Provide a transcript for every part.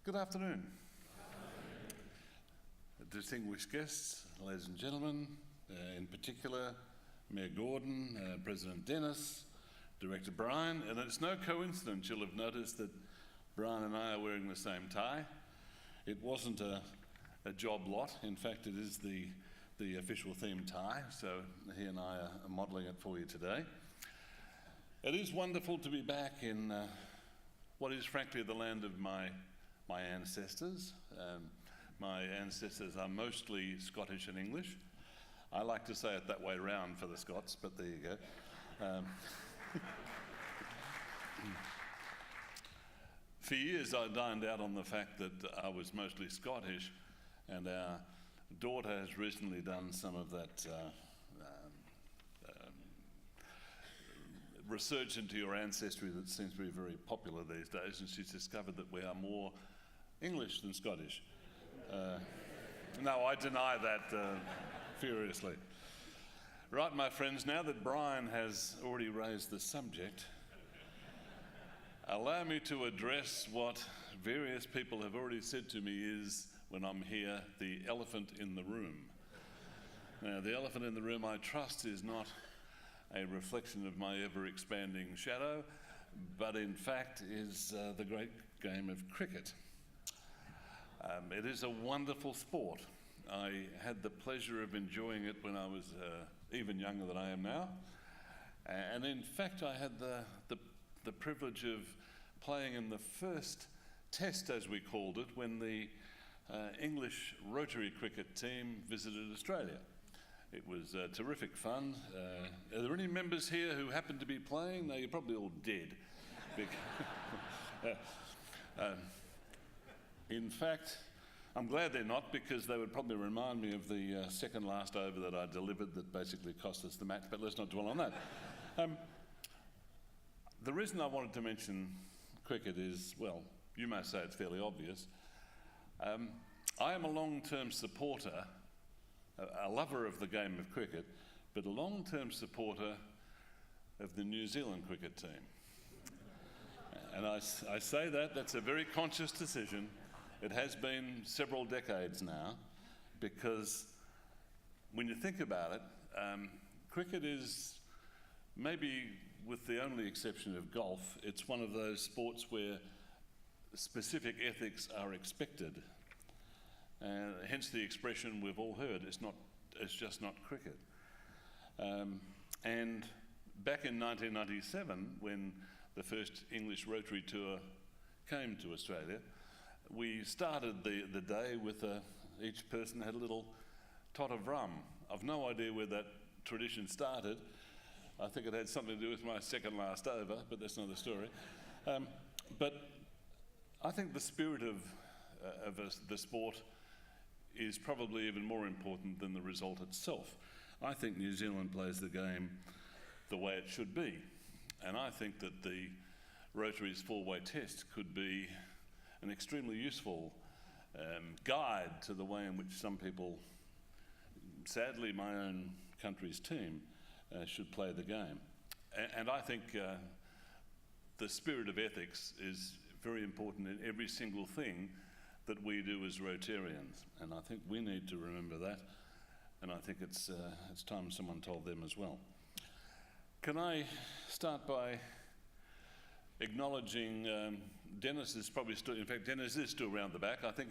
Good afternoon. Distinguished guests, ladies and gentlemen, in particular, Mayor Gordon, President Dennis, Director Brian, and it's no coincidence you'll have noticed that Brian and I are wearing the same tie. It wasn't a job lot, in fact it is the official theme tie, so he and I are modelling it for you today. It is wonderful to be back in what is frankly the land of my ancestors. My ancestors are mostly Scottish and English. I like to say it that way round for the Scots, but there you go. For years I dined out on the fact that I was mostly Scottish, and our daughter has recently done some of that research into your ancestry that seems to be very popular these days, and she's discovered that we are more English than Scottish. No, I deny that furiously. Right, my friends, now that Brian has already raised the subject, allow me to address what various people have already said to me is, when I'm here, the elephant in the room. Now, the elephant in the room, I trust, is not a reflection of my ever-expanding shadow, but in fact is the great game of cricket. It is a wonderful sport. I had the pleasure of enjoying it when I was even younger than I am now, and in fact I had the privilege of playing in the first test, as we called it, when the English Rotary cricket team visited Australia. It was terrific fun. Are there any members here who happen to be playing? No, you're probably all dead. In fact, I'm glad they're not, because they would probably remind me of the second last over that I delivered that basically cost us the match, but let's not dwell on that. The reason I wanted to mention cricket is, well, you may say it's fairly obvious. I am a long-term supporter, a lover of the game of cricket, but a long-term supporter of the New Zealand cricket team. And I say that's a very conscious decision. It has been several decades now, because when you think about it, cricket is, maybe with the only exception of golf, it's one of those sports where specific ethics are expected. Hence the expression we've all heard, it's just not cricket. And back in 1997, when the first English Rotary tour came to Australia, we started the day with each person had a little tot of rum. I've no idea where that tradition started. I think it had something to do with my second last over, but that's another story. But I think the spirit of the sport is probably even more important than the result itself. I think New Zealand plays the game the way it should be, and I think that the Rotary's four-way test could be an extremely useful guide to the way in which some people, sadly my own country's team, should play the game. And I think the spirit of ethics is very important in every single thing that we do as Rotarians, and I think we need to remember that, and I think it's time someone told them as well. Can I start by acknowledging Dennis is probably still, in fact Dennis is still around the back. I think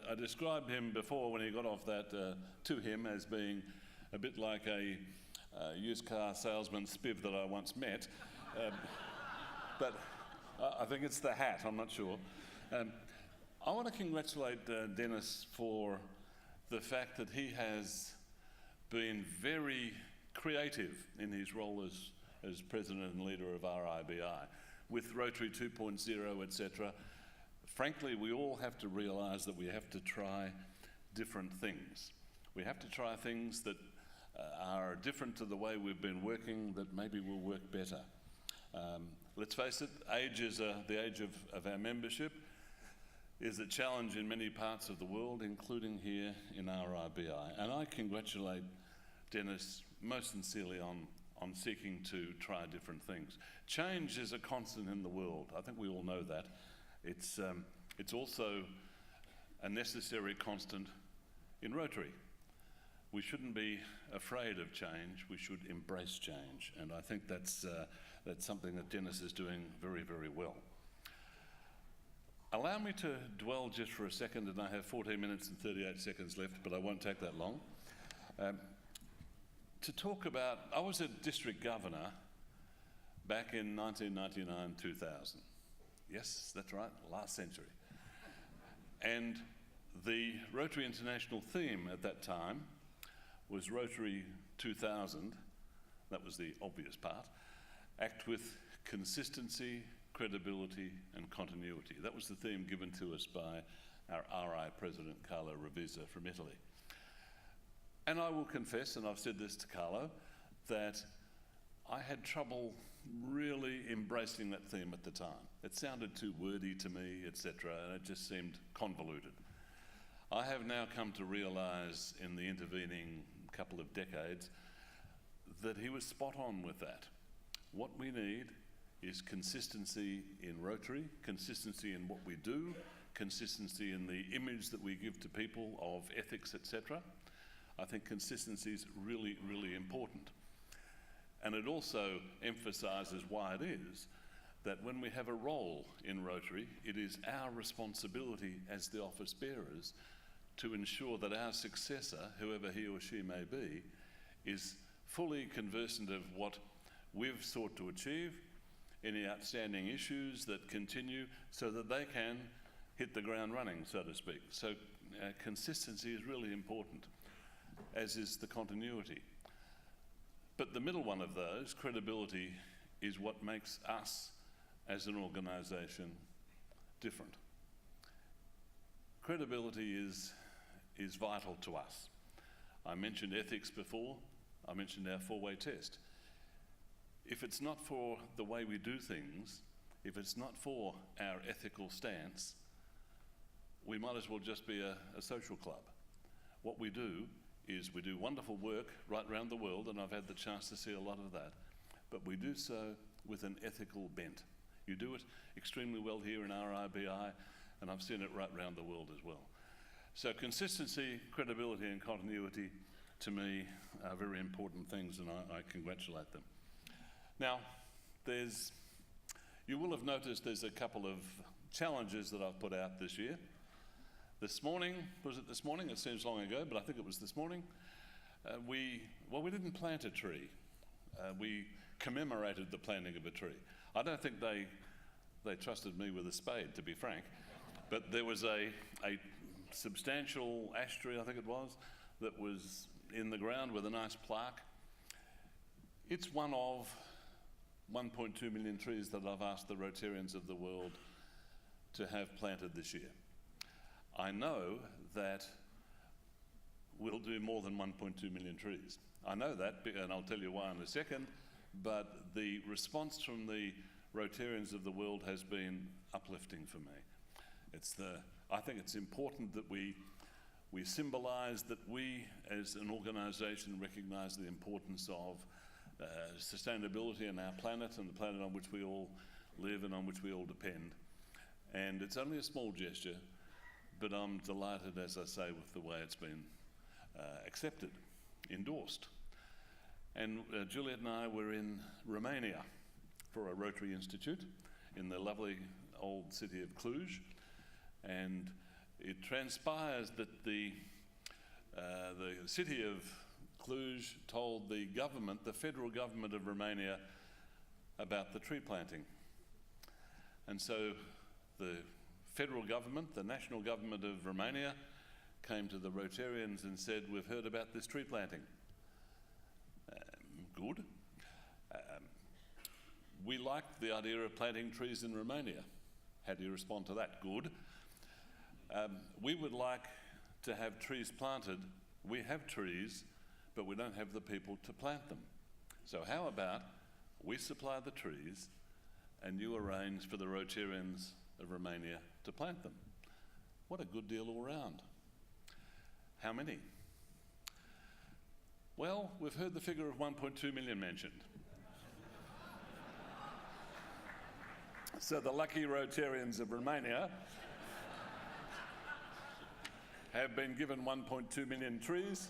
I described him before when he got off that to him as being a bit like a used car salesman spiv that I once met, but I think it's the hat, I'm not sure. I want to congratulate Dennis for the fact that he has been very creative in his role as president and leader of RIBI. With Rotary 2.0, etc., frankly, we all have to realise that we have to try different things. We have to try things that are different to the way we've been working, that maybe will work better. Let's face it, age is the age of our membership is a challenge in many parts of the world, including here in RIBI. And I congratulate Dennis most sincerely on seeking to try different things. Change is a constant in the world. I think we all know that. It's It's also a necessary constant in Rotary. We shouldn't be afraid of change, we should embrace change, and I think that's something that Dennis is doing very, very well. Allow me to dwell just for a second, and I have 14 minutes and 38 seconds left, but I won't take that long. To talk about, I was a district governor back in 1999-2000. Yes, that's right, last century. And the Rotary International theme at that time was Rotary 2000, that was the obvious part, act with consistency, credibility and continuity. That was the theme given to us by our RI President, Carlo Ravizza from Italy. And I will confess, and I've said this to Carlo, that I had trouble really embracing that theme at the time. It sounded too wordy to me, etc., and it just seemed convoluted. I have now come to realise in the intervening couple of decades that he was spot on with that. What we need is consistency in Rotary, consistency in what we do, consistency in the image that we give to people of ethics, etc. I think consistency is really, really important. And it also emphasises why it is that when we have a role in Rotary, it is our responsibility as the office bearers to ensure that our successor, whoever he or she may be, is fully conversant of what we've sought to achieve, any outstanding issues that continue, so that they can hit the ground running, so to speak. So consistency is really important, as is the continuity. But the middle one of those, credibility, is what makes us as an organisation different. Credibility is vital to us. I mentioned ethics before, I mentioned our four-way test. If it's not for the way we do things, if it's not for our ethical stance, we might as well just be a social club. What we do is we do wonderful work right around the world, and I've had the chance to see a lot of that, but we do so with an ethical bent. You do it extremely well here in RIBI, and I've seen it right around the world as well. So consistency, credibility and continuity, to me, are very important things, and I congratulate them. Now, you will have noticed there's a couple of challenges that I've put out this year. This morning, was it this morning? It seems long ago, but I think it was this morning. We didn't plant a tree. We commemorated the planting of a tree. I don't think they trusted me with a spade, to be frank, but there was a substantial ash tree, I think it was, that was in the ground with a nice plaque. It's one of 1.2 million trees that I've asked the Rotarians of the world to have planted this year. I know that we'll do more than 1.2 million trees. I know that, and I'll tell you why in a second, but the response from the Rotarians of the world has been uplifting for me. I think it's important that we symbolise that we as an organisation recognise the importance of sustainability in our planet and the planet on which we all live and on which we all depend. And it's only a small gesture, but I'm delighted, as I say, with the way it's been accepted, endorsed. And Juliet and I were in Romania for a Rotary Institute in the lovely old city of Cluj, and it transpires that the city of Cluj told the government, the federal government of Romania, about the tree planting. And so the federal government, the national government of Romania, came to the Rotarians and said, "We've heard about this tree planting." Good. We liked the idea of planting trees in Romania. How do you respond to that? Good. We would like to have trees planted. We have trees, but we don't have the people to plant them. So how about we supply the trees and you arrange for the Rotarians of Romania to plant them? What a good deal all round. How many? Well, we've heard the figure of 1.2 million mentioned. So the lucky Rotarians of Romania have been given 1.2 million trees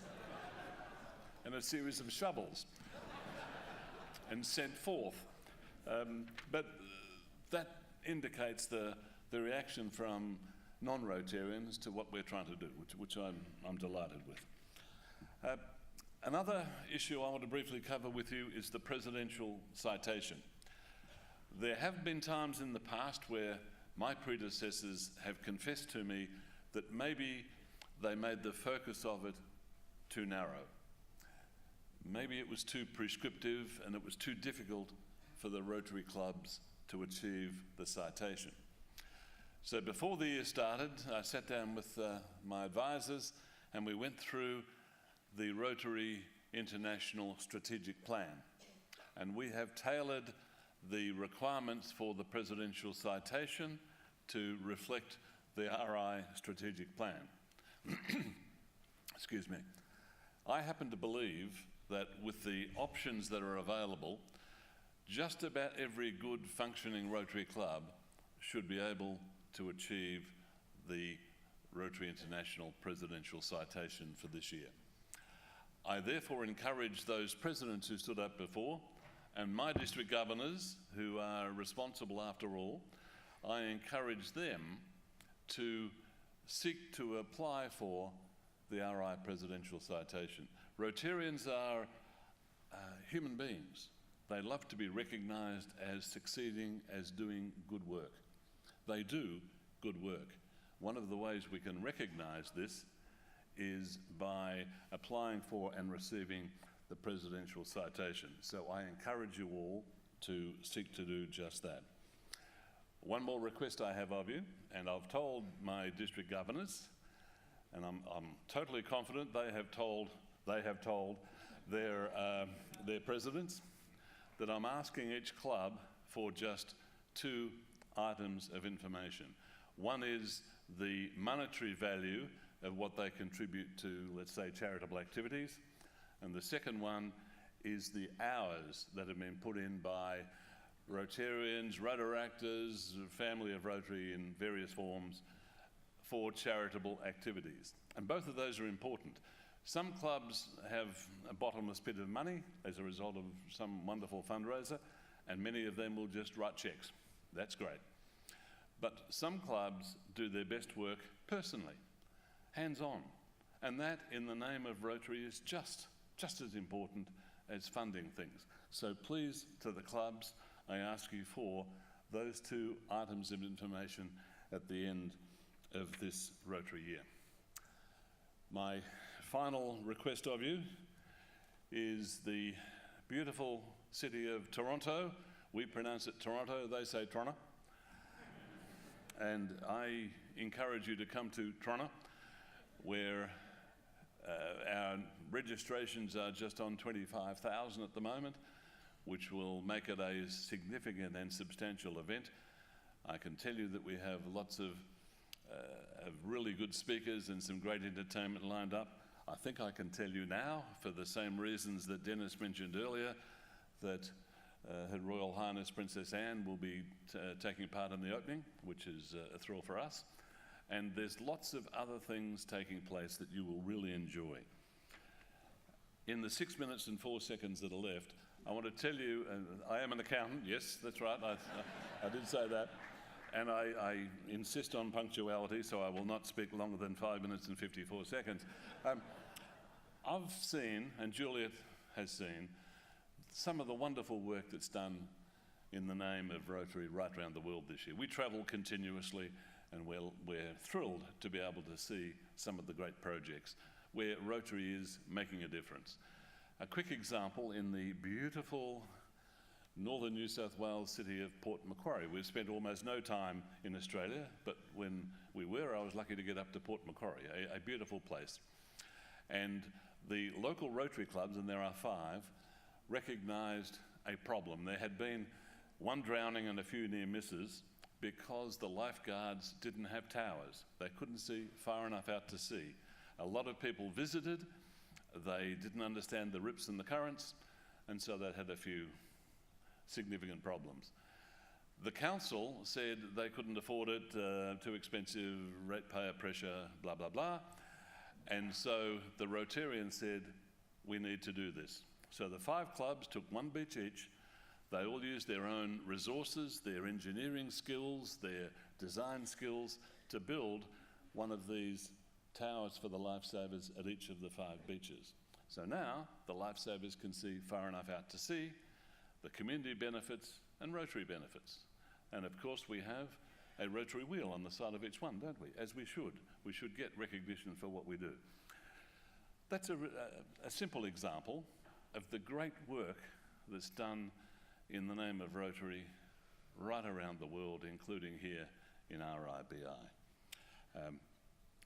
and a series of shovels and sent forth. But that indicates the reaction from non-Rotarians to what we're trying to do, which I'm delighted with. Another issue I want to briefly cover with you is the presidential citation. There have been times in the past where my predecessors have confessed to me that maybe they made the focus of it too narrow. Maybe it was too prescriptive and it was too difficult for the Rotary clubs to achieve the citation. So before the year started, I sat down with my advisors and we went through the Rotary International Strategic Plan. And we have tailored the requirements for the presidential citation to reflect the RI Strategic Plan. Excuse me. I happen to believe that with the options that are available, just about every good functioning Rotary club should be able to achieve the Rotary International Presidential Citation for this year. I therefore encourage those presidents who stood up before and my district governors who are responsible after all, I encourage them to seek to apply for the RI Presidential Citation. Rotarians are human beings. They love to be recognised as succeeding, as doing good work. They do good work. One of the ways we can recognise this is by applying for and receiving the presidential citation. So I encourage you all to seek to do just that. One more request I have of you, and I've told my district governors, and I'm totally confident they have told their presidents that I'm asking each club for just 2 items of information. One is the monetary value of what they contribute to, let's say, charitable activities. And the second one is the hours that have been put in by Rotarians, Rotaractors, family of Rotary in various forms for charitable activities. And both of those are important. Some clubs have a bottomless pit of money as a result of some wonderful fundraiser, and many of them will just write cheques. That's great. But some clubs do their best work personally, hands-on. And that, in the name of Rotary, is just as important as funding things. So please, to the clubs, I ask you for those 2 items of information at the end of this Rotary year. My final request of you is the beautiful city of Toronto. We pronounce it Toronto, they say Toronto. And I encourage you to come to Toronto, where our registrations are just on 25,000 at the moment, which will make it a significant and substantial event. I can tell you that we have lots of really good speakers and some great entertainment lined up. I think I can tell you now, for the same reasons that Dennis mentioned earlier, that Her Royal Highness Princess Anne will be taking part in the opening, which is a thrill for us. And there's lots of other things taking place that you will really enjoy. In the 6 minutes and 4 seconds that are left, I want to tell you, I am an accountant, yes, that's right, I did say that. And I insist on punctuality, so I will not speak longer than 5 minutes and 54 seconds. I've seen, and Juliet has seen, some of the wonderful work that's done in the name of Rotary right around the world this year. We travel continuously, and we're thrilled to be able to see some of the great projects where Rotary is making a difference. A quick example, in the beautiful northern New South Wales city of Port Macquarie. We've spent almost no time in Australia, but when we were, I was lucky to get up to Port Macquarie, a beautiful place. And the local Rotary clubs, and there are 5, recognised a problem. There had been 1 drowning and a few near misses because the lifeguards didn't have towers. They couldn't see far enough out to sea. A lot of people visited, they didn't understand the rips and the currents, and so they had a few significant problems. The council said they couldn't afford it, too expensive, ratepayer pressure, blah, blah, blah. And so the Rotarians said, we need to do this. So the 5 clubs took 1 beach each. They all used their own resources, their engineering skills, their design skills to build one of these towers for the lifesavers at each of the 5 beaches. So now the lifesavers can see far enough out to sea, the community benefits and Rotary benefits. And of course we have a Rotary wheel on the side of each one, don't we? As we should. We should get recognition for what we do. That's a simple example of the great work that's done in the name of Rotary right around the world, including here in RIBI.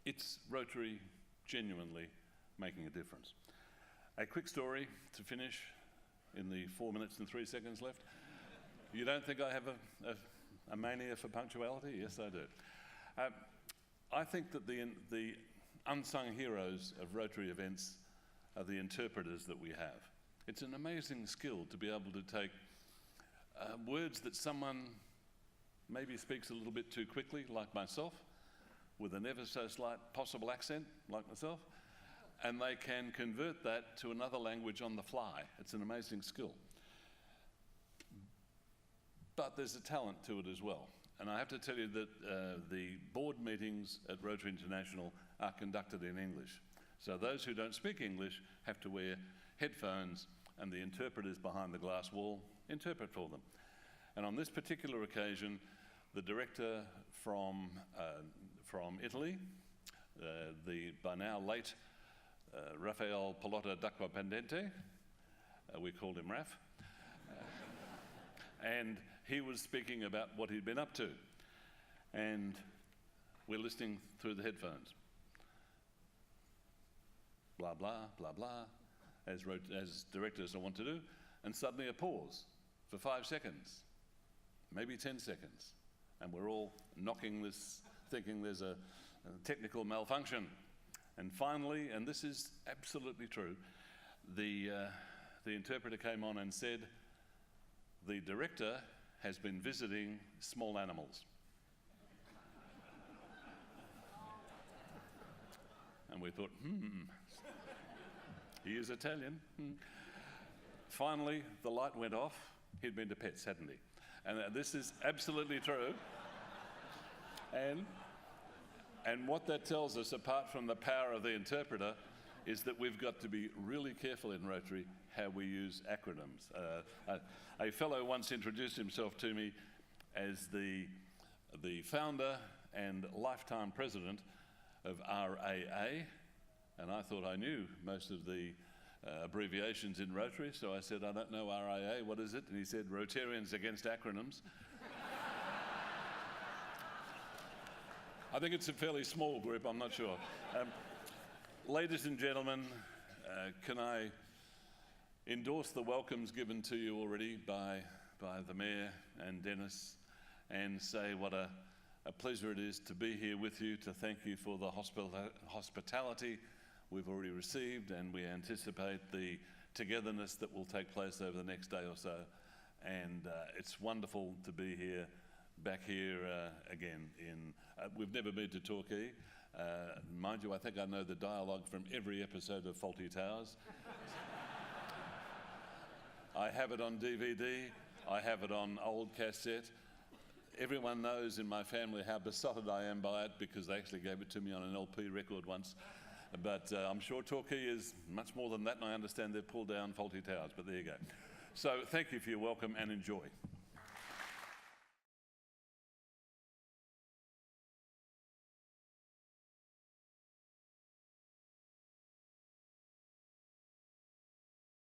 It's Rotary genuinely making a difference. A quick story to finish in the 4 minutes and 3 seconds left. You don't think I have a mania for punctuality? Yes, I do. I think that the unsung heroes of Rotary events are the interpreters that we have. It's an amazing skill to be able to take words that someone maybe speaks a little bit too quickly, like myself, with an ever so slight possible accent, like myself, and they can convert that to another language on the fly. It's an amazing skill. But there's a talent to it as well. And I have to tell you that the board meetings at Rotary International are conducted in English. So those who don't speak English have to wear headphones, and the interpreters behind the glass wall interpret for them. And on this particular occasion, the director from Italy, the by now late Rafael Pallotta d'Acquapendente, we called him Raf, and he was speaking about what he'd been up to. And we're listening through the headphones. Blah, blah, blah, blah, as directors I want to do, and suddenly a pause for 5 seconds, maybe 10 seconds, and we're all knocking this, thinking there's a technical malfunction. And finally, and this is absolutely true, the interpreter came on and said, the director has been visiting small animals. And we thought, he is Italian. Finally, the light went off. He'd been to pets, hadn't he? And this is absolutely true. And what that tells us, apart from the power of the interpreter, is that we've got to be really careful in Rotary how we use acronyms. A fellow once introduced himself to me as the founder and lifetime president of RAA, and I thought I knew most of the abbreviations in Rotary, so I said, I don't know RAA, what is it? And he said, Rotarians Against Acronyms. I think it's a fairly small group, I'm not sure. Ladies and gentlemen, can I endorse the welcomes given to you already by the Mayor and Dennis, and say what a pleasure it is to be here with you, to thank you for the hospitality we've already received, and we anticipate the togetherness that will take place over the next day or so. And it's wonderful to be here, back here again. We've never been to Torquay. Mind you, I think I know the dialogue from every episode of Fawlty Towers. I have it on DVD, I have it on old cassette. Everyone knows in my family how besotted I am by it, because they actually gave it to me on an LP record once. But I'm sure Torquay is much more than that, and I understand they've pulled down Fawlty Towers, but there you go. So thank you for your welcome, and enjoy.